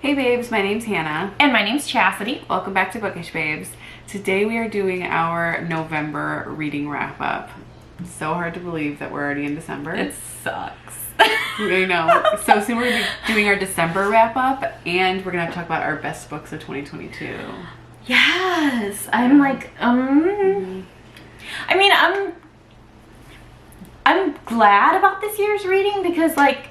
Hey babes, my name's Hannah. And my name's Chasity. Welcome back to Bookish Babes. Today we are doing our November reading wrap up. It's so hard to believe that we're already in December. It sucks. I know. So soon we're going to be doing our December wrap up, and we're going to talk about our best books of 2022. Yes. I'm like, I mean, I'm glad about this year's reading because like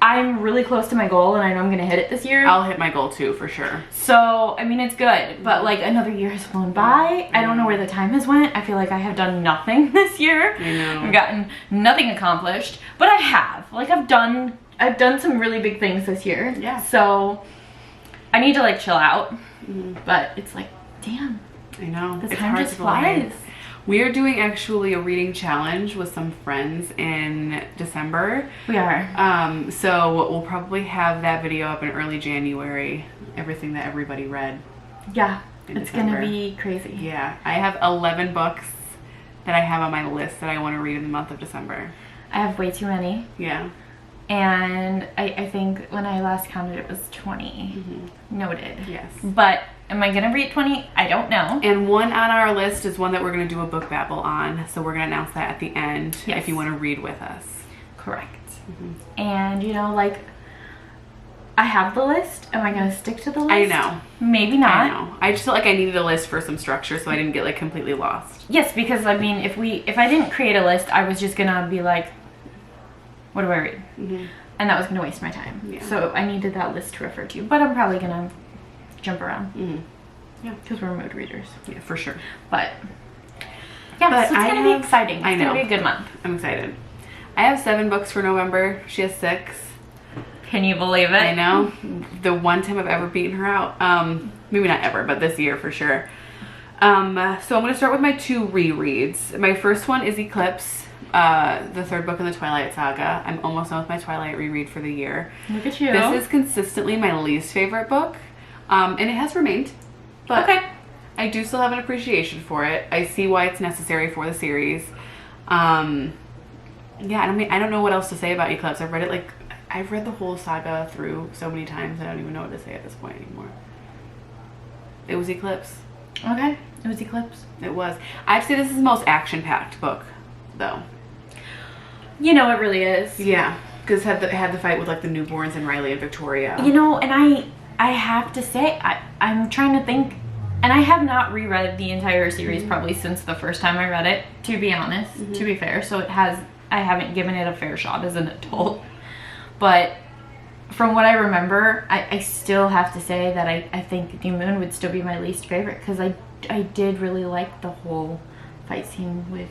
I'm really close to my goal and I know I'm gonna hit it this year. I'll hit my goal too, for sure. So, I mean, it's good, but like another year has flown by. I don't know where the time has went. I feel like I have done nothing this year. I know. I've gotten nothing accomplished, but I have. Like I've done some really big things this year. Yeah. So I need to like chill out, but it's like, damn. I know. The It's time hard just to believe. flies. We are doing actually a reading challenge with some friends in December. We are. So we'll probably have that video up in early January. Everything that everybody read. Yeah. In It's December. gonna be crazy. Yeah, I have 11 books that I have on my list that I want to read in the month of December. I have way too many. Yeah. And I think when I last counted it was 20. Noted. Yes. But am I gonna read 20? I don't know. And one on our list is one that we're going to do a book babble on. So we're going to announce that at the end Yes. if you want to read with us. Correct. And you know, like, I have the list. Am I gonna stick to the list? I know. Maybe not. I know. I just felt like I needed a list for some structure so I didn't get like completely lost. Yes, because I mean, if I didn't create a list, I was just gonna be like, what do I read? And that was gonna waste my time. Yeah. So I needed that list to refer to. But I'm probably gonna jump around. Yeah. Because we're mood readers. Yeah, for sure. But yeah, But so it's gonna be exciting. It's I know. gonna be a good month. I'm excited. I have 7 books for November. She has 6. Can you believe it? I know. The one time I've ever beaten her out. Maybe not ever, but this year for sure. So I'm going to start with my 2 rereads. My first one is Eclipse, the 3rd book in the Twilight Saga. I'm almost done with my Twilight reread for the year. Look at you. This is consistently my least favorite book, and it has remained. But okay. I do still have an appreciation for it. I see why it's necessary for the series. Yeah, I don't know what else to say about Eclipse. I've read the whole saga through so many times I don't even know what to say at this point anymore. It was Eclipse. Okay. It was Eclipse. It was. I'd say this is the most action-packed book, though. You know, it really is. Yeah, because it had the fight with like the newborns and Riley and Victoria. You know, and I have to say, I'm trying to think, and I have not reread the entire series probably since the first time I read it, to be honest, to be fair. So I haven't given it a fair shot as an adult. But from what I remember, I still have to say that I think New Moon would still be my least favorite because I did really like the whole fight scene with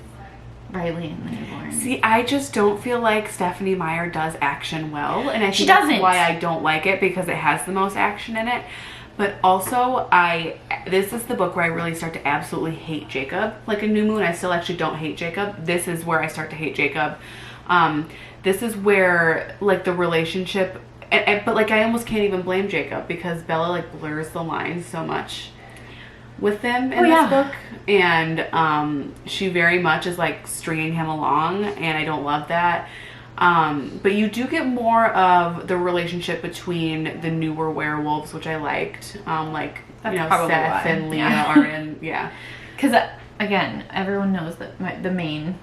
Riley and the newborn. See, I just don't feel like Stephanie Meyer does action well, and I think She that's doesn't. why I don't like it, because it has the most action in it. But also, this is the book where I really start to absolutely hate Jacob. Like in New Moon, I still actually don't hate Jacob. This is where I start to hate Jacob. This is where like the relationship, but like I almost can't even blame Jacob because Bella like blurs the lines so much with them in this book, and she very much is like stringing him along, and I don't love that. But you do get more of the relationship between the newer werewolves, which I liked. Like, That's you know, probably Seth why. and Leah are in, Because again, everyone knows that the main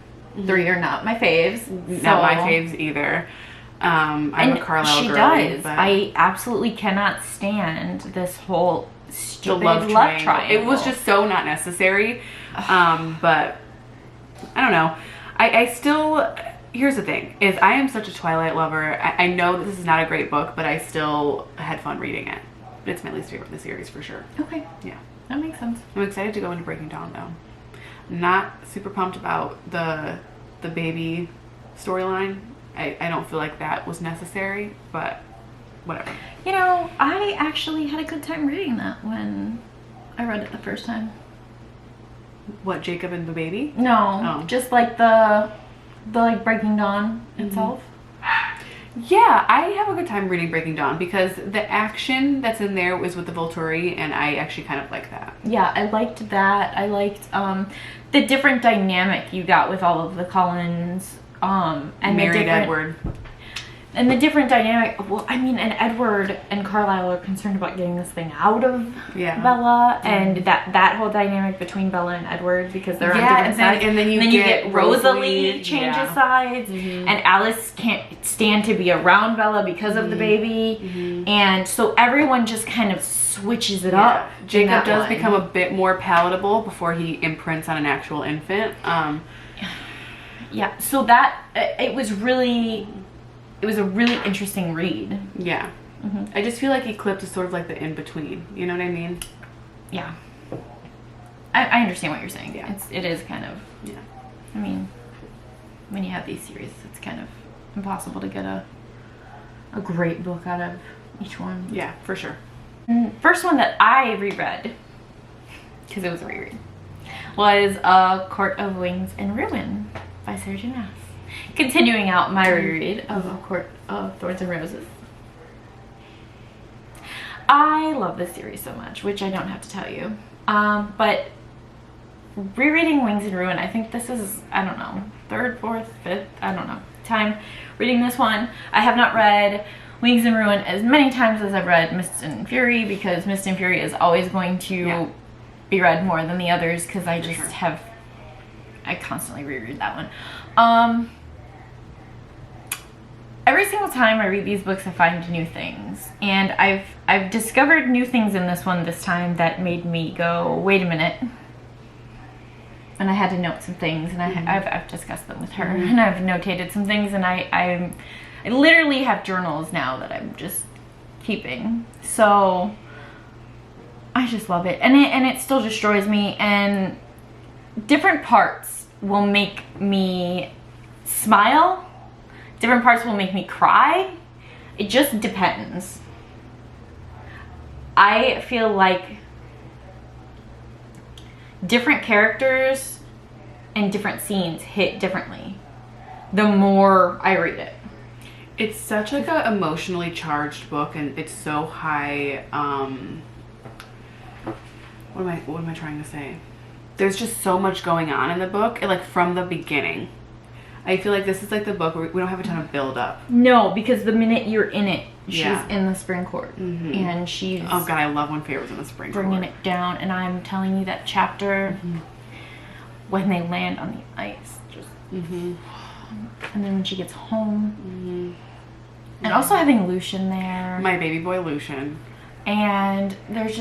3 are not my faves. Not my faves either. I'm a Carlisle she girly, does. but I absolutely cannot stand this whole the stupid love triangle. It was triangle. just so not necessary. But I don't know. I still, here's the thing, is I am such a Twilight lover. I know that this is not a great book, but I still had fun reading it. It's my least favorite in the series for sure. Okay. Yeah. That makes sense. I'm excited to go into Breaking Dawn though. Not super pumped about the baby storyline. I don't feel like that was necessary, but whatever. You know, I actually had a good time reading that when I read it the first time. What, Jacob and the baby? No, Oh. just like the like Breaking Dawn itself. Yeah, I have a good time reading Breaking Dawn because the action that's in there was with the Volturi, and I actually kind of like that. Yeah, I liked that. I liked the different dynamic you got with all of the Cullens. And Married the different, Edward. and the different dynamic. Well, I mean, and Edward and Carlisle are concerned about getting this thing out of Bella, and that whole dynamic between Bella and Edward, because they're on different sides. And then you get Rosalie changes sides, and Alice can't stand to be around Bella because of the baby, and so everyone just kind of switches it up. Jacob does become a bit more palatable before he imprints on an actual infant. Yeah, so that it was a really interesting read. Yeah. I just feel like Eclipse is sort of like the in-between. You know what I mean? Yeah. I understand what you're saying. Yeah. It is kind of, yeah. I mean, when you have these series, it's kind of impossible to get a great book out of each one. Yeah, for sure. First one that I reread, because it was a reread, was A Court of Wings and Ruin by Sarah J. Maas. Continuing out my reread of A Court of Thorns and Roses. I love this series so much, which I don't have to tell you. But rereading Wings and Ruin, I think this is, I don't know, third, fourth, fifth, I don't know, time reading this one. I have not read Wings and Ruin as many times as I've read Mist and Fury, because Mist and Fury is always going to be read more than the others, because I just I constantly reread that one. Every single time I read these books, I find new things, and I've discovered new things in this one this time that made me go, wait a minute. And I had to note some things, and I've discussed them with her, and I've notated some things, and I literally have journals now that I'm just keeping. So I just love it, and it still destroys me, and different parts will make me smile. Different parts will make me cry. It just depends. I feel like different characters and different scenes hit differently the more I read it. It's such like a emotionally charged book, and it's so high. What am I trying to say? There's just so much going on in the book, like from the beginning. I feel like this is like the book where we don't have a ton of build up. No, because the minute you're in it, she's in the spring court, and she's, oh god, I love when Feyre was in the spring court, bringing it down. And I'm telling you, that chapter when they land on the ice, just and then when she gets home, and also having Lucian there, my baby boy Lucian, and there's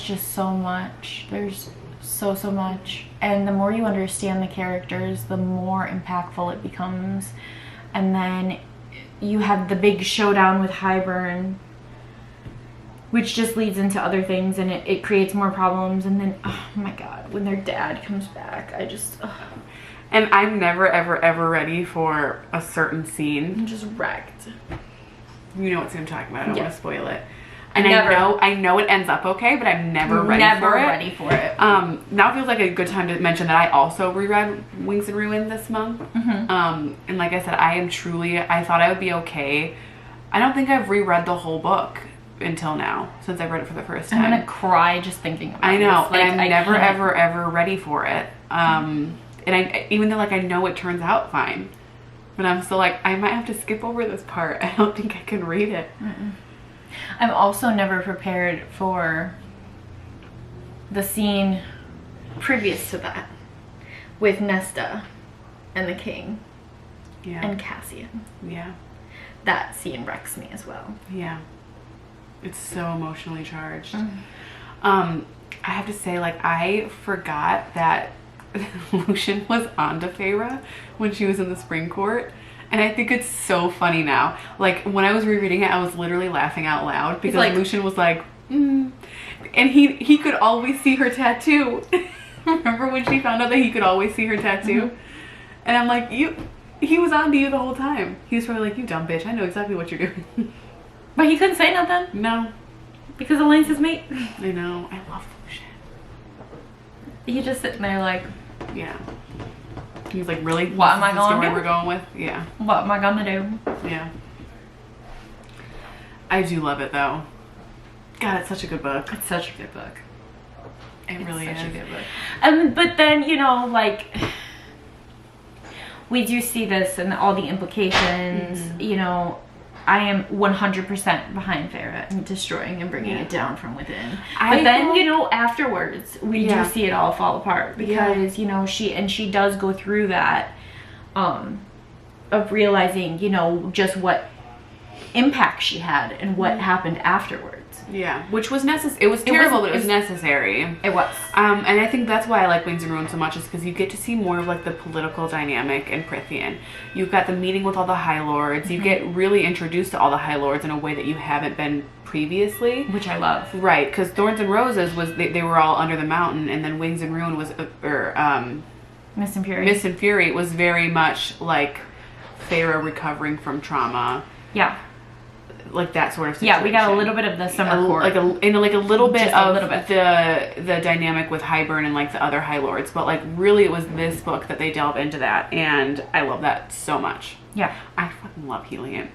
just so much. There's so much, and the more you understand the characters, the more impactful it becomes. And then you have the big showdown with Hybern, which just leads into other things, and it creates more problems. And then, oh my god, when their dad comes back, I just and I'm never ever ready for a certain scene. I'm just wrecked. You know what scene I'm talking about. I don't want to spoil it. And Never. I know it ends up okay, but I'm never ready for it. Now feels like a good time to mention that I also reread Wings and Ruin this month. And like I said, I thought I would be okay. I don't think I've reread the whole book until now, since I've read it for the first time. I'm gonna cry just thinking about it. I know, Like, and I'm never ever ready for it. And even though like I know it turns out fine, but I'm still like, I might have to skip over this part. I don't think I can read it. I'm also never prepared for the scene previous to that with Nesta and the king and Cassian. Yeah. That scene wrecks me as well. Yeah. It's so emotionally charged. I have to say, like, I forgot that Lucian was onto Feyre when she was in the spring court. And I think it's so funny now. Like, when I was rereading it, I was literally laughing out loud because like, Lucian was like, and he could always see her tattoo. Remember when she found out that he could always see her tattoo? And I'm like, he was on to you the whole time. He was probably like, you dumb bitch, I know exactly what you're doing. But he couldn't say nothing. No. Because Elaine's his mate. I know. I love Lucian. He's just sitting there like, yeah. He was like, really? What am I gonna do? We're going with? Yeah. What am I gonna do? Yeah. I do love it though. God, it's such a good book. It's such a good book. It really is. Such a good book. But then, you know, like, we do see this and all the implications. You know, I am 100% behind Farrah and destroying and bringing it down from within. But then, you know, afterwards, we do see it all fall apart because, you know, she does go through that of realizing, you know, just what impact she had and what happened afterwards. Yeah, which was necessary. It was terrible, but it was necessary. It was. And I think that's why I like Wings and Ruin so much, is because you get to see more of like the political dynamic in Prithian. You've got the meeting with all the High Lords. You get really introduced to all the High Lords in a way that you haven't been previously, which I love. Right, because Thorns and Roses was they were all under the mountain, and then Wings and Ruin was Mist and Fury. Mist and Fury was very much like Farrah recovering from trauma. Yeah. Like that sort of situation. Yeah, we got a little bit of the summer court. Like a little bit of the dynamic with Hybern and like the other High Lords, but like really it was this book that they delve into that, and I love that so much. Yeah. I fucking love Helion.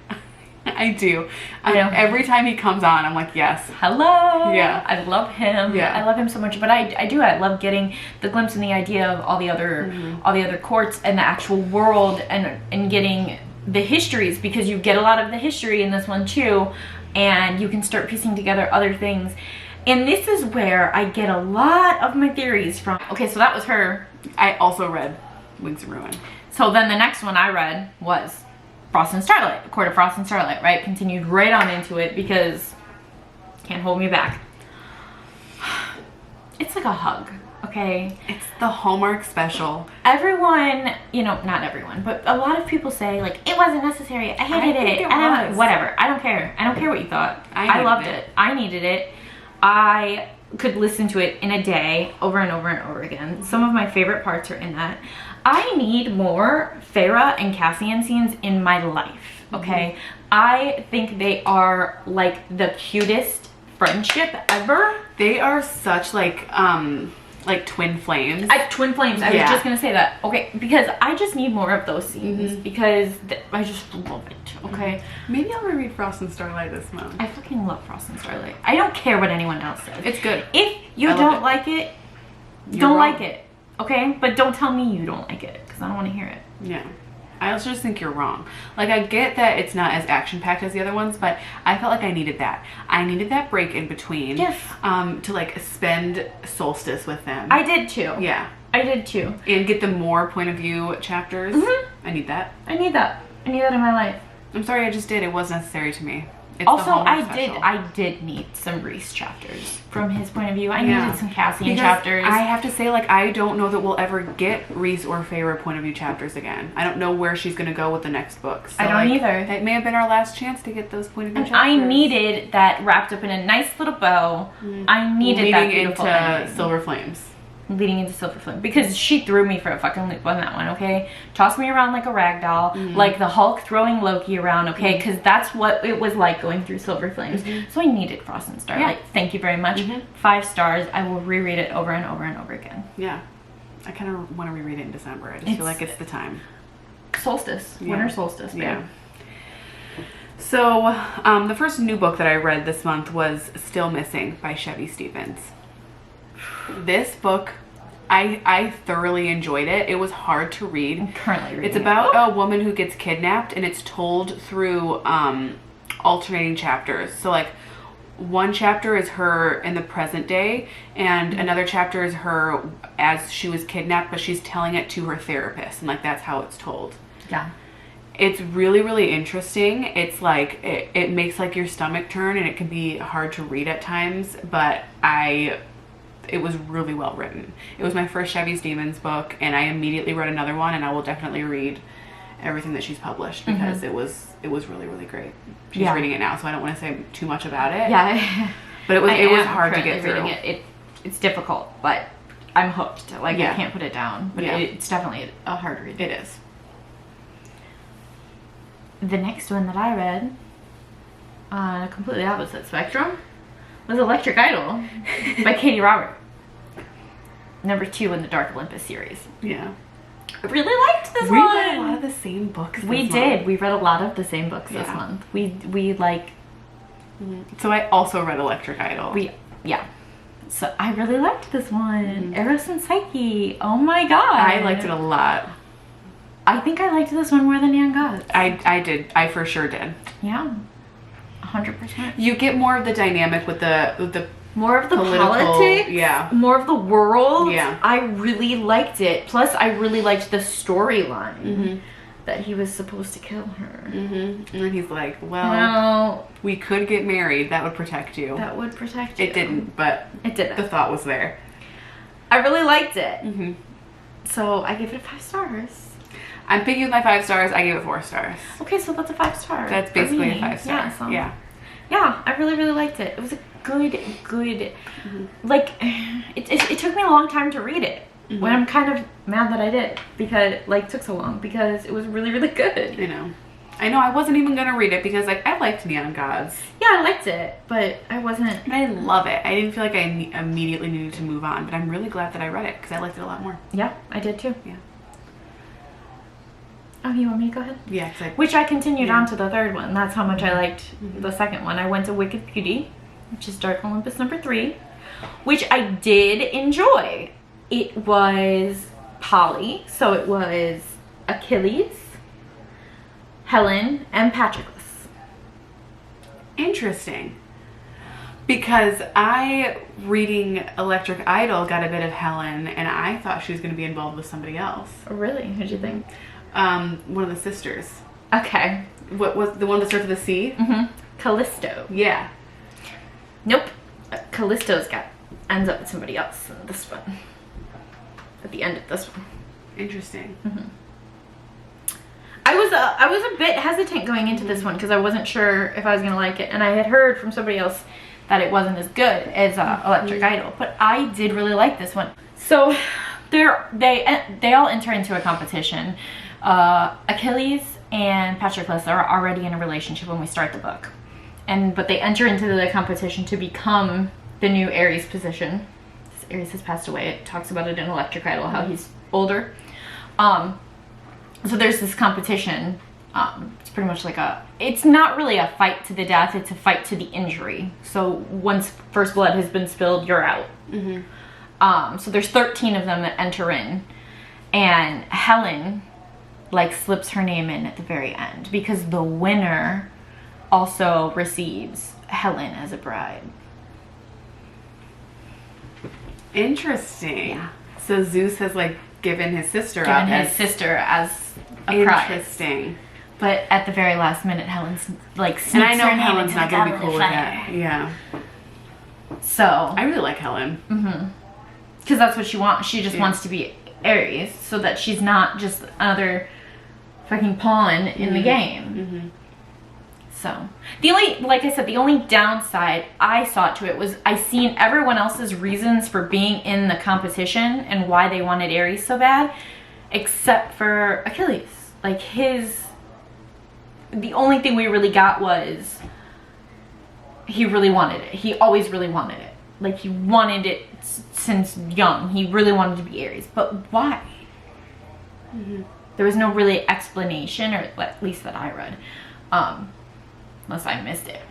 I do. I know. Every time he comes on, I'm like, yes. Hello. Yeah. I love him. Yeah. I love him so much. But I love getting the glimpse and the idea of all the other courts and the actual world and getting the histories, because you get a lot of the history in this one too, and you can start piecing together other things. And this is where I get a lot of my theories from. Okay, so that was her. I also read Wings and Ruin. So then the next one I read was Frost and Starlight, Court of Frost and Starlight, right? Continued right on into it because can't hold me back. It's like a hug, okay? It's the Hallmark special. Everyone, you know, not everyone, but a lot of people say like, it wasn't necessary, I hated it. Was. Whatever, I don't care. I don't care what you thought. I loved it. I needed it. I could listen to it in a day over and over and over again. Some of my favorite parts are in that. I need more Farrah and Cassian scenes in my life, okay? I think they are like the cutest friendship ever. They are such like twin flames. Twin flames. I was just gonna say that. Okay, because I just need more of those scenes because I just love it. Okay, maybe I'll reread Frost and Starlight this month. I fucking love Frost and Starlight. I don't care what anyone else says. It's good. If you don't like it, don't like it. Okay, but don't tell me you don't like it because I don't want to hear it. Yeah. I also just think you're wrong. Like, I get that it's not as action-packed as the other ones, but I felt like I needed that. I needed that break in between. Yes. To, like, spend Solstice with them. I did, too. Yeah. I did, too. And get the more point of view chapters. I need that. I need that. I need that in my life. I'm sorry I just did. It was necessary to me. It's also, I did need some Rhys chapters from his point of view. I needed some Cassian chapters. I have to say, like, I don't know that we'll ever get Rhys or Farrah point of view chapters again. I don't know where she's going to go with the next book. So, I don't either. That may have been our last chance to get those point of view and chapters. I needed that wrapped up in a nice little bow. I needed that beautiful ending. Silver Flames. Leading into Silver Flame, because she threw me for a fucking loop on that one, okay? Tossed me around like a rag doll, like the Hulk throwing Loki around, okay? Because that's what it was like going through Silver Flames. So I needed Frost and Starlight. Thank you very much. 5 stars. I will reread it over and over and over again. Yeah. I kind of want to reread it in December. I just feel like it's the time. Solstice. Winter solstice, babe. Yeah. So, the first new book that I read this month was Still Missing by Chevy Stevens. This book, I thoroughly enjoyed it. It was hard to read. I'm currently reading It's about a woman who gets kidnapped, and it's told through alternating chapters. So like one chapter is her in the present day, and another chapter is her as she was kidnapped, but she's telling it to her therapist, and like that's how it's told. Yeah. It's really, really interesting. It's like, it makes like your stomach turn, and it can be hard to read at times, but it was really well written. It was my first Chevy Stevens book, and I immediately read another one, and I will definitely read everything that she's published because it was really, really great. She's reading it now, so I don't want to say too much about it. Yeah. But it was hard to get through. It's difficult, but I'm hooked. Like, I can't put it down. But it's definitely a hard read. It is. The next one that I read, on a completely opposite spectrum, was Electric Idol by Katie Robert. Number 2 in the Dark Olympus series. Yeah. I really liked this one. We read a lot of the same books this month. Did. We read a lot of the same books this month. We like... So I also read Electric Idol. So I really liked this one. Eros and Psyche. Oh my god. I liked it a lot. I think I liked this one more than Neon Gods. I did. I for sure did. Yeah. 100%. You get more of the dynamic with the more of the political, politics, yeah. More of the world. Yeah. I really liked it. Plus, I really liked the storyline that he was supposed to kill her. And then he's like, well, we could get married. That would protect you. That would protect you. It didn't, but it didn't. The thought was there. I really liked it. So I gave it 5 stars. I'm picking with my 5 stars. I gave it 4 stars. Okay, so that's a 5 star. That's basically a 5 star. Yeah, so. Yeah, I really, really liked it. It was a good, like, it took me a long time to read it. When I'm kind of mad that I did, because, like, it took so long, because it was really, really good. I know, I wasn't even gonna read it because, like, I liked Neon Gods. Yeah, I liked it, but I wasn't. And I love it. I didn't feel like I immediately needed to move on, but I'm really glad that I read it because I liked it a lot more. Yeah, I did too. Yeah. Oh, you want me to go ahead? Yeah. Which I continued on to the 3rd one. That's how much I liked the 2nd one. I went to Wicked Beauty, which is Dark Olympus number 3, which I did enjoy. It was Polly, so it was Achilles, Helen, and Patroclus. Interesting. Because reading Electric Idol, got a bit of Helen, and I thought she was going to be involved with somebody else. Oh, really? Who'd you think? One of the sisters. Okay. What was the one that starts with a C? Callisto. Yeah. Nope. Callisto's ends up with somebody else in this one. At the end of this one. Interesting. I was a bit hesitant going into this one because I wasn't sure if I was gonna like it, and I had heard from somebody else that it wasn't as good as Electric Idol, but I did really like this one. So they all enter into a competition. Achilles and Patroclus are already in a relationship when we start the book, but they enter into the competition to become the new Ares position. Ares has passed away. It talks about it in Electric Idol, how he's older. So there's this competition. It's pretty much like it's not really a fight to the death, it's a fight to the injury. So once first blood has been spilled, you're out. So there's 13 of them that enter in, and Helen, like, slips her name in at the very end because the winner also receives Helen as a bride. Interesting. Yeah. So Zeus has, like, given his sister Given up his as sister as a prize. Interesting. But at the very last minute, Helen's like sneaks And I know her name Helen's into not the gonna be goblet cool of with fire. that. Yeah. So I really like Helen. because that's what she wants. She just wants to be Ares, so that she's not just another fucking pawn in the game. So the only, like I said, the only downside I saw to it was I seen everyone else's reasons for being in the competition and why they wanted Ares so bad, except for Achilles. Like the only thing we really got was he really wanted it. He always really wanted it. Like, he wanted it since young. He really wanted to be Ares. But why? There was no really explanation, or at least that I read. Unless I missed it.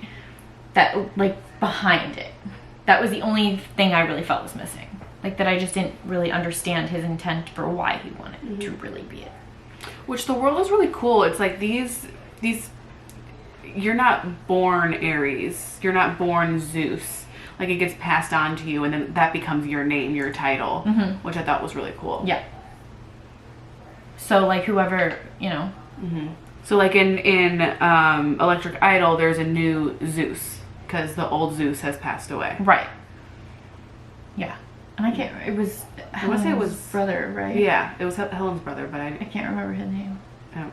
That, like, behind it. That was the only thing I really felt was missing. Like, that I just didn't really understand his intent for why he wanted to really be it. Which the world is really cool. It's like these you're not born Ares. You're not born Zeus. Like, it gets passed on to you, and then that becomes your name, your title, which I thought was really cool. Yeah. So, like, whoever, you know. So, like, in Electric Idol, there's a new Zeus, because the old Zeus has passed away. Right. Yeah. And I can't, it was Helen's brother, right? Yeah, it was Helen's brother, but I can't remember his name.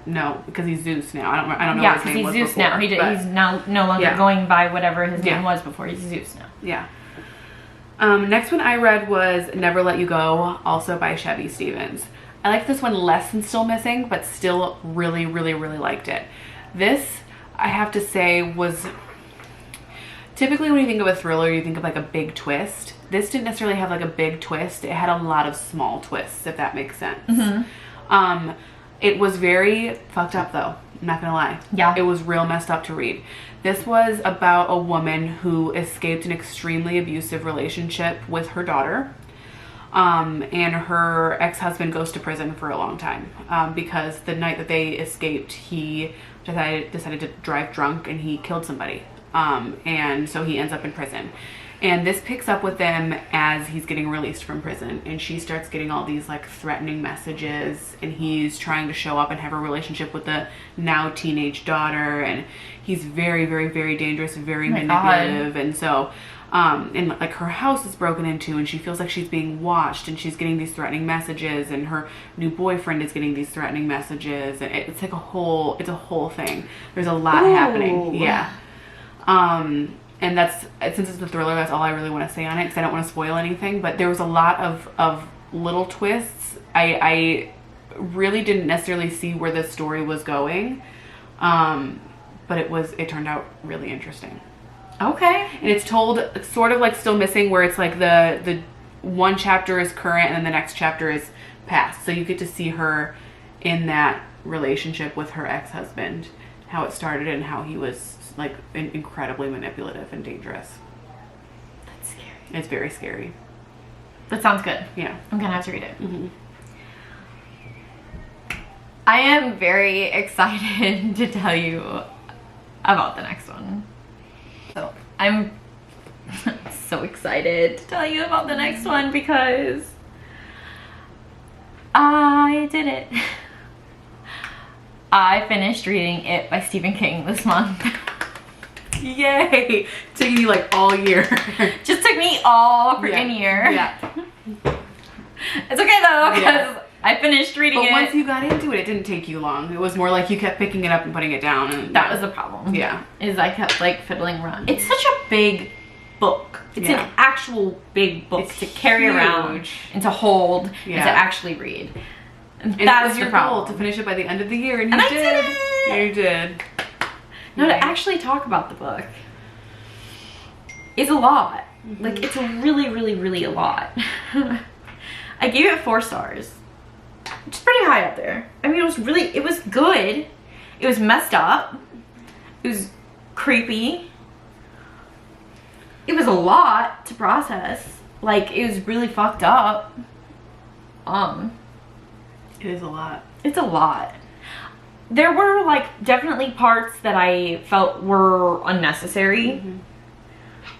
No, because he's Zeus now. I don't know Yeah, what his name was because he's Zeus before, now. He's now no longer going by whatever his name was before. He's Zeus now. Yeah. Next one I read was Never Let You Go, also by Chevy Stevens. I liked this one less than Still Missing, but still really, really, really liked it. This, I have to say, was... Typically when you think of a thriller, you think of, like, a big twist. This didn't necessarily have, like, a big twist. It had a lot of small twists, if that makes sense. It was very fucked up, though. I'm not gonna lie. Yeah. It was real messed up to read. This was about a woman who escaped an extremely abusive relationship with her daughter. And her ex-husband goes to prison for a long time because the night that they escaped, he decided to drive drunk and he killed somebody. And so he ends up in prison. And this picks up with them as he's getting released from prison, and she starts getting all these like threatening messages, and he's trying to show up and have a relationship with the now teenage daughter, and he's very, very, very dangerous, very manipulative. And so and like her house is broken into, and she feels like she's being watched, and she's getting these threatening messages, and her new boyfriend is getting these threatening messages, and it's like a whole thing. There's a lot happening. Yeah. And that's, since it's the thriller, that's all I really want to say on it, because I don't want to spoil anything. But there was a lot of little twists. I really didn't necessarily see where the story was going, but it turned out really interesting. Okay. And it's told sort of like Still Missing, where it's like the one chapter is current and then the next chapter is past. So you get to see her in that relationship with her ex-husband, how it started and how he was like incredibly manipulative and dangerous. That's scary. It's very scary. That sounds good. Yeah. I'm gonna have to read it. Mm-hmm. I am very excited to tell you about the next one. So I'm so excited to tell you about the next one because I did it. I finished reading It by Stephen King this month. Yay! Taking you like all year. Just took me all freaking year. Yeah. It's okay though, because Yeah. I finished reading it. But once you got into it, it didn't take you long. It was more like you kept picking it up and putting it down. And that was the problem. Yeah. Is I kept like fiddling around. It's such a big book. It's Yeah. an actual big book It's to carry around huge. and to hold and Yeah. to actually read. And And that's was the your problem. goal to finish it by the end of the year, and you And I did. did it! You did. No, to Yeah. actually talk about the book is a lot. Mm-hmm. Like, it's a really, really, really a lot. I gave it 4 stars, which is pretty high up there. I mean, it was good. It was messed up. It was creepy. It was a lot to process. Like, it was really fucked up. It is a lot. It's a lot. There were like definitely parts that I felt were unnecessary. Mm-hmm.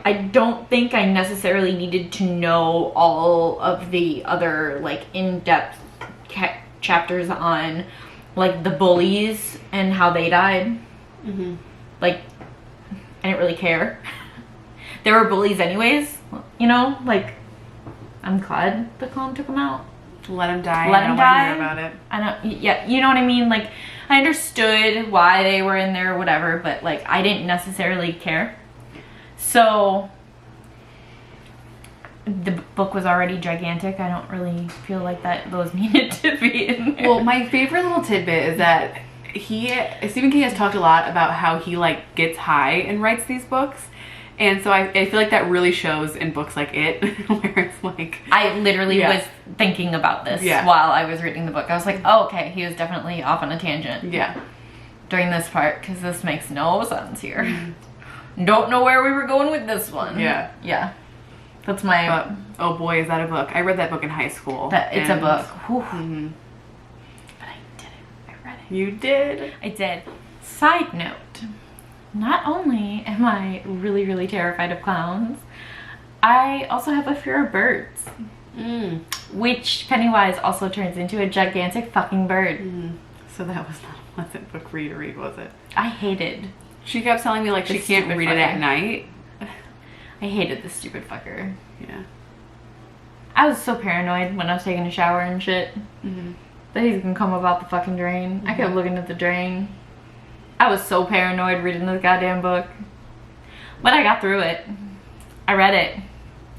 I don't think I necessarily needed to know all of the other like in-depth chapters on like the bullies and how they died. Mm-hmm. Like, I didn't really care. There were bullies anyways, you know, like, I'm glad the clown took them out. Let him die. Let I don't him want to die. hear about it. I don't, yeah, you know what I mean? Like, I understood why they were in there or whatever, but like, I didn't necessarily care. So, the book was already gigantic. I don't really feel like those needed to be in there. Well, my favorite little tidbit is that Stephen King has talked a lot about how he like gets high and writes these books. And so I feel like that really shows in books like It, where it's like... I literally Yeah. was thinking about this Yeah. while I was reading the book. I was like, oh, okay, he was definitely off on a tangent Yeah. during this part, because this makes no sense here. Don't know where we were going with this one. Yeah. Yeah. That's my... But, oh boy, is that a book. I read that book in high school. it's a and- book. Whew. Mhm. But I did it. I read it. You did. I did. Side note. Not only am I really, really terrified of clowns, I also have a fear of birds. Mm. Which Pennywise also turns into a gigantic fucking bird. Mm. So that was not a pleasant book for you to read, was it? I hated. She kept telling me like she This can't stupid read it at fucker. night. I hated this stupid fucker. Yeah. I was so paranoid when I was taking a shower and shit Mm-hmm. that he's gonna come about the fucking drain. I kept looking at the drain. I was so paranoid reading this goddamn book. But I got through it. I read it.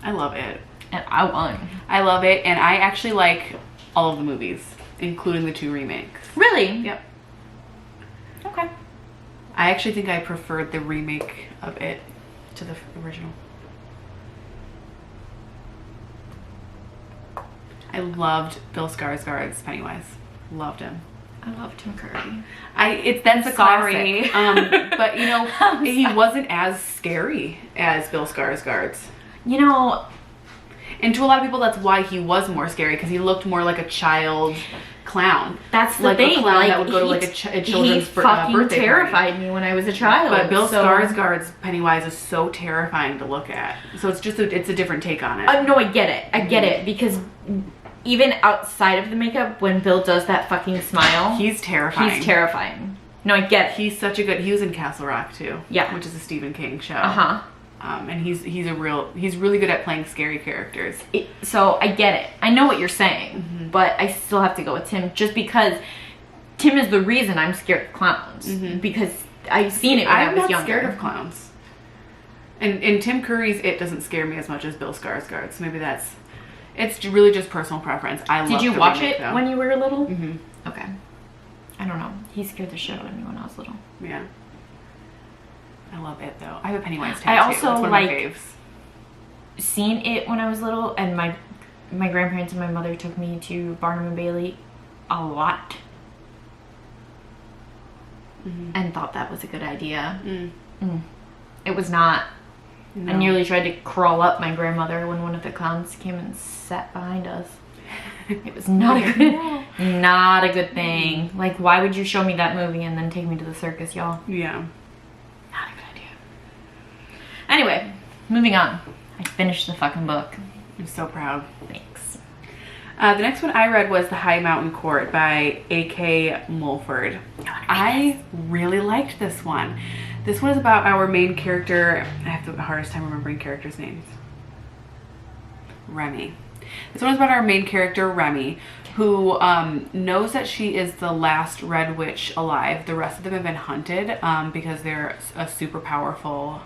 I love it. And I won. I love it, and I actually like all of the movies, including the 2 remakes. Really? Yep. Okay. I actually think I preferred the remake of it to the original. I loved Bill Skarsgård's Pennywise. Loved him. I love Tim Curry. That's a Sorry. classic. But you know, he sorry. wasn't as scary as Bill Skarsgård's. You know, And to a lot of people, that's why he was more scary, because he looked more like a child clown. That's the like thing. a clown like, that would go to like a children's he fucking birthday terrified party. me when I was a child. But Bill Skarsgård's Pennywise is so terrifying to look at. So it's just it's a different take on it. No, I get it. I get it, because even outside of the makeup, when Bill does that fucking smile, he's terrifying. He's terrifying. No, I get it. He's such a good. He was in Castle Rock too. Yeah, which is a Stephen King show. And he's really good at playing scary characters. So I get it. I know what you're saying, but I still have to go with Tim, just because Tim is the reason I'm scared of clowns. Because I've seen it when I was younger. I'm not scared of clowns. And Tim Curry's It doesn't scare me as much as Bill Skarsgård. So maybe it's really just personal preference. Did you watch it when you were little? Okay. I don't know. He scared the shit out of me when I was little. Yeah. I love it though. I have a Pennywise tattoo. I also it's one of my faves. Seen it when I was little, and my grandparents and my mother took me to Barnum and Bailey a lot, and thought that was a good idea. It was not. No. I nearly tried to crawl up my grandmother when one of the clowns came and sat behind us. It was not a good thing. Like, why would you show me that movie and then take me to the circus, y'all? Yeah. Not a good idea. Anyway, moving on. I finished the fucking book. I'm so proud. Thanks. The next one I read was The High Mountain Court by A.K. Mulford. I really liked this one. This one is about our main character. I have the hardest time remembering characters' names. Remy. This one is about our main character, Remy, who knows that she is the last red witch alive. The rest of them have been hunted because they're a super powerful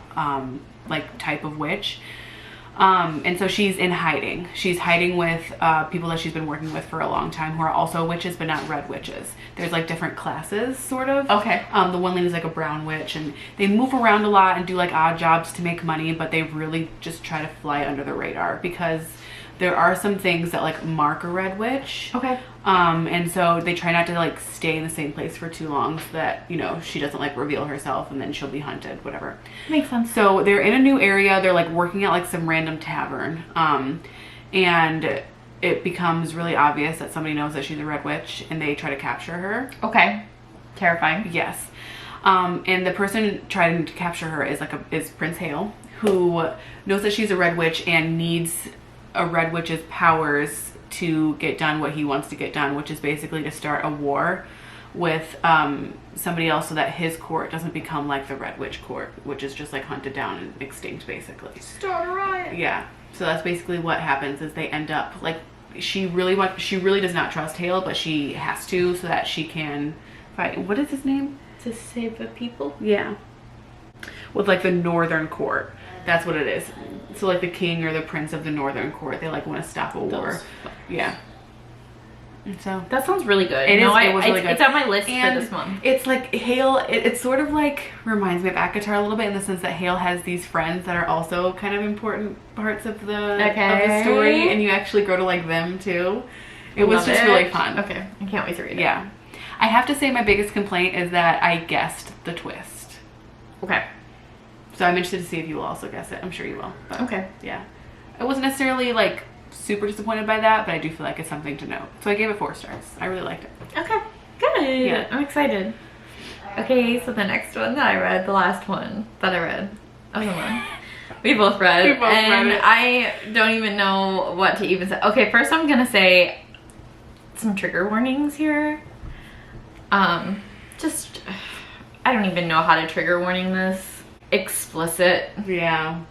like type of witch. And so she's in hiding. She's hiding with people that she's been working with for a long time who are also witches, but not red witches. There's like different classes, sort of. Okay. The one lady is like a brown witch, and they move around a lot and do like odd jobs to make money, but they really just try to fly under the radar because there are some things that like mark a red witch. Okay. And so they try not to like stay in the same place for too long so that, you know, she doesn't like reveal herself and then she'll be hunted, whatever. Makes sense. So they're in a new area. They're like working at like some random tavern. And it becomes really obvious that somebody knows that she's a red witch and they try to capture her. Okay. Terrifying. Yes. And the person trying to capture her is Prince Hale, who knows that she's a red witch and needs a red witch's powers to get done what he wants to get done, which is basically to start a war with somebody else so that his court doesn't become like the red witch court, which is just like hunted down and extinct basically. Start a riot. Yeah. So that's basically what happens is they end up like she really does not trust Hale, but she has to so that she can fight. What is his name? To save the people? Yeah. With like the northern court. That's what it is. So like the king or the prince of the northern court, they like want to stop a war. Yeah. And so that sounds really good. It was really good. It's on my list and for this month. It's like Hale, it sort of like reminds me of ACOTAR a little bit in the sense that Hale has these friends that are also kind of important parts of the story, and you actually grow to like them too. It was just really fun. Okay. I can't wait to read it. Yeah. I have to say my biggest complaint is that I guessed the twist. Okay. So I'm interested to see if you will also guess it. I'm sure you will. But okay. Yeah. I wasn't necessarily like super disappointed by that, but I do feel like it's something to note. So I gave it 4 stars. I really liked it. Okay. Good. Yeah. I'm excited. Okay, so the next one that I read, the last one that I read, other one, we both read. read it. I don't even know what to even say. Okay, first I'm gonna say some trigger warnings here. Just, I don't even know how to trigger warning this. Explicit. Yeah.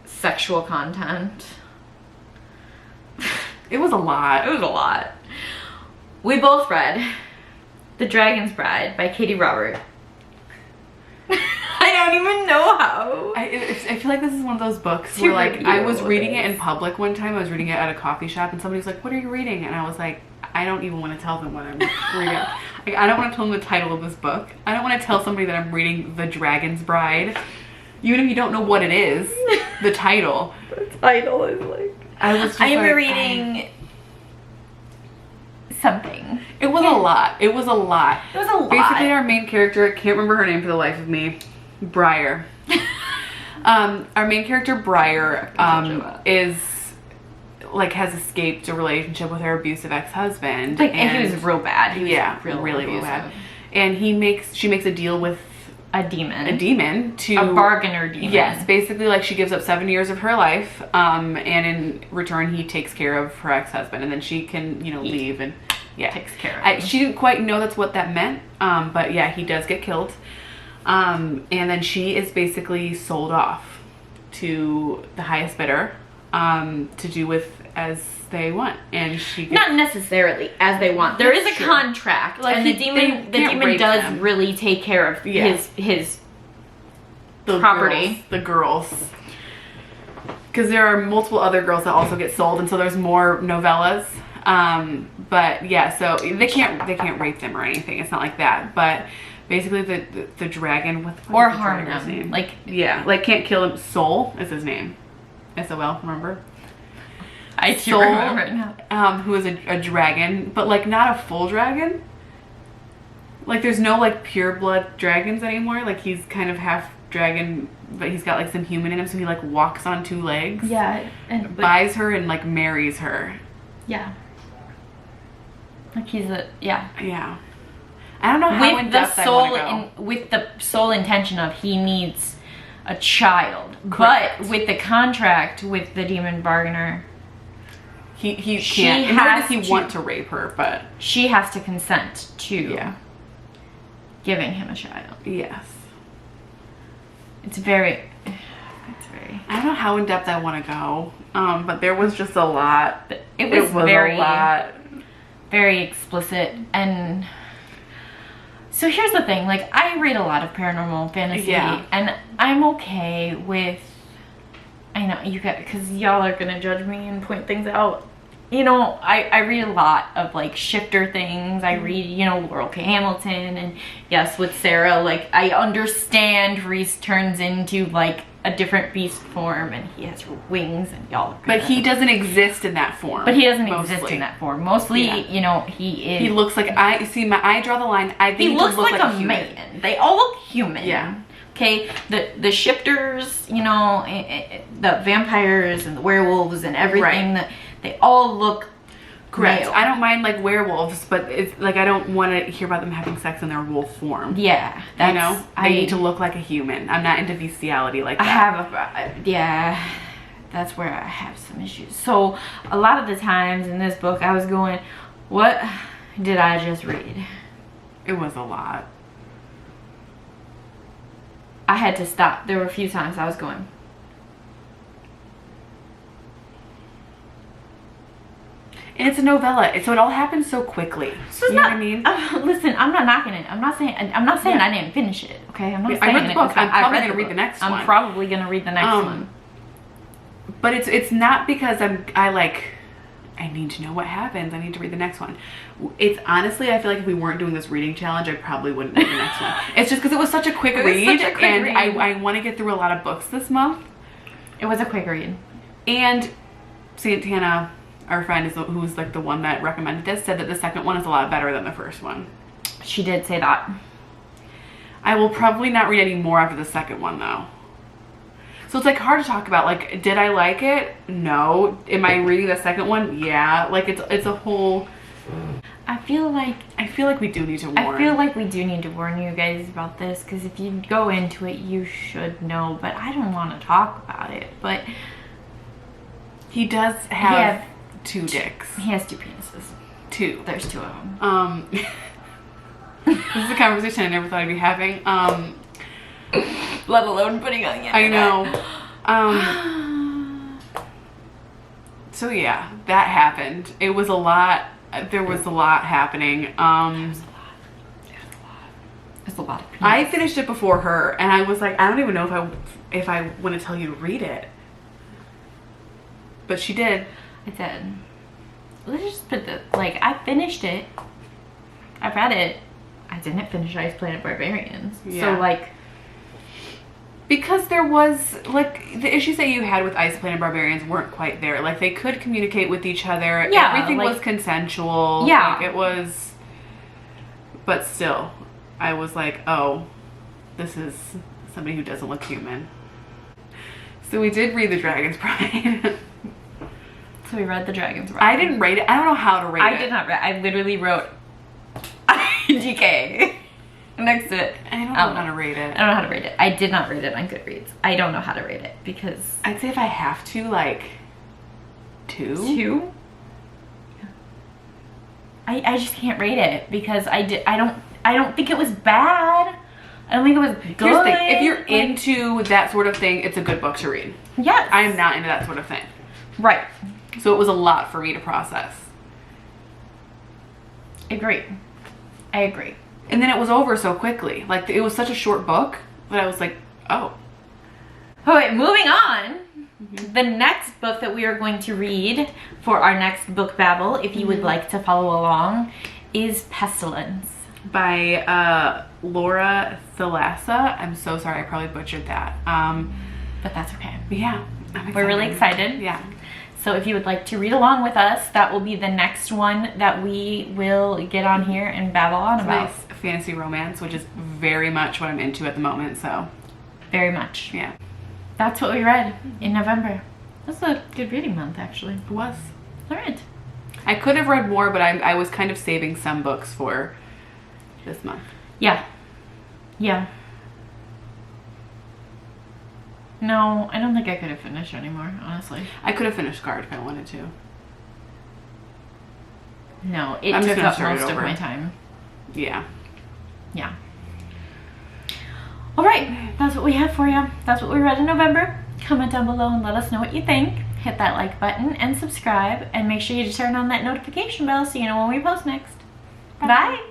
Sexual content. It was a lot. It was a lot. We both read The Dragon's Bride by Katie Robert. I don't even know how. I feel like this is one of those books where like I was reading it in public one time. I was reading it at a coffee shop and somebody was like, "What are you reading?" And I was like, I don't even want to tell them what I'm reading. Like, I don't want to tell them the title of this book. I don't want to tell somebody that I'm reading The Dragon's Bride. Even if you don't know what it is, the title. The title is like... I'm reading something. It was a lot. It was a lot. It was a lot. Basically, our main character, I can't remember her name for the life of me, Briar. Our main character, Briar, is like has escaped a relationship with her abusive ex-husband. Like, and he was real bad. He was really abusive. bad. And she makes a deal with a demon. A demon to a bargainer demon. Yes, basically like she gives up 7 years of her life, and in return he takes care of her ex-husband, and then she can, you know, leave and takes care of him. She didn't quite know that's what that meant, but yeah, he does get killed. And then she is basically sold off to the highest bidder, to do with as they want, and she gets, not necessarily as they want. There is a true. contract, Like, and the demon does them. really take care of his the property. The girls, because there are multiple other girls that also get sold, and so there's more novellas. But yeah, so they can't rape them or anything. It's not like that, but. Basically, the dragon with or harm his them. name? Like can't kill him. Soul is his name. S-O-L. Remember? I do remember it now. Who is a dragon, but like not a full dragon. Like there's no like pure blood dragons anymore. Like he's kind of half dragon, but he's got like some human in him, so he like walks on 2 legs. Yeah, and buys her and like marries her. Yeah. Like he's a yeah. I don't know how in depth I want to go. With the sole intention of he needs a child. Correct. But with the contract with the demon bargainer, he can't. Nor does he want to rape her, but she has to consent to giving him a child. Yes. It's very I don't know how in depth I want to go. But there was just a lot. It was a lot. Very explicit. And so here's the thing, like I read a lot of paranormal fantasy, and I'm okay with, I know you guys, because y'all are gonna judge me and point things out. You know, I read a lot of like shifter things. I read, you know, Laurel K. Hamilton, and yes, with Sarah, like I understand Reese turns into like a different beast form, and he has wings, and y'all. But he doesn't exist in that form. But he doesn't exist in that form. Mostly, you know, he is. He looks like I draw the line. I think he looks like a human. man. They all look human. Yeah. Okay. The shifters, you know, the vampires and the werewolves and everything that they all look. Correct. Male. I don't mind like werewolves, but it's like I don't want to hear about them having sex in their wolf form. Yeah, you know, they need to look like a human. I'm not into bestiality like that. That's where I have some issues. So a lot of the times in this book, I was going, "What did I just read?" It was a lot. I had to stop. There were a few times I was going. And it's a novella, so it all happens so quickly. So you know what I mean? Listen, I'm not knocking it. I'm not saying I didn't finish it. Okay, I'm not saying I read the book. I'm probably gonna read the next one. I'm probably gonna read the next one. But it's not because I need to know what happens. I need to read the next one. It's honestly, I feel like if we weren't doing this reading challenge, I probably wouldn't read the next one. It's just because it was such a quick read, and I want to get through a lot of books this month. It was a quick read, and Santana, our friend who's like the one that recommended this, said that the second one is a lot better than the first one. She did say that. I will probably not read any more after the second one though. So it's like hard to talk about. Like, did I like it? No. Am I reading the second one? Yeah. Like it's a whole. I feel like we do need to warn. I feel like we do need to warn you guys about this, because if you go into it, you should know. But I don't want to talk about it. But he does have 2 dicks. He has 2 penises. 2. There's 2 of them. This is a conversation I never thought I'd be having. Let alone putting on the internet. I know. So yeah, that happened. It was a lot. There was a lot happening. There's a lot of penis. I finished it before her, and I was like, I don't even know if I want to tell you to read it. But she did. I did. Let's just put I finished it. I read it. I didn't finish Ice Planet Barbarians. Yeah. So because there was the issues that you had with Ice Planet Barbarians weren't quite there. Like they could communicate with each other. Yeah, everything was consensual. Yeah, it was. But still, I was like, oh, this is somebody who doesn't look human. So we did read The Dragon's Pride. So we read The Dragon's Rock. I didn't rate it. I don't know how to rate it. I did not read. I literally wrote IDK next to it. I don't know how to rate it. I don't know how to rate it. I did not rate it on Goodreads. I don't know how to rate it because I'd say if I have to, like 2. 2. I just can't rate it because I don't think it was bad. I don't think it was good. Here's the thing. If you're into that sort of thing, it's a good book to read. Yes. I am not into that sort of thing. Right. So it was a lot for me to process. I agree. And then it was over so quickly. Like, it was such a short book that I was like, oh. All right, moving on. The next book that we are going to read for our next book babble, if you would like to follow along, is Pestilence. By Laura Thalassa. I'm so sorry, I probably butchered that. But that's okay. Yeah. We're really excited. Yeah. So if you would like to read along with us, that will be the next one that we will get on here and babble on about. Nice fantasy romance, which is very much what I'm into at the moment, so. Very much. Yeah. That's what we read in November. That's a good reading month, actually. It was. All right. I could have read more, but I was kind of saving some books for this month. Yeah. Yeah. No, I don't think I could have finished anymore, honestly. I could have finished Guard if I wanted to. No, it I'm just took gonna up start it most of over. my time. Yeah. Yeah. All right, that's what we have for you. That's what we read in November. Comment down below and let us know what you think. Hit that like button and subscribe, and make sure you turn on that notification bell so you know when we post next. Bye.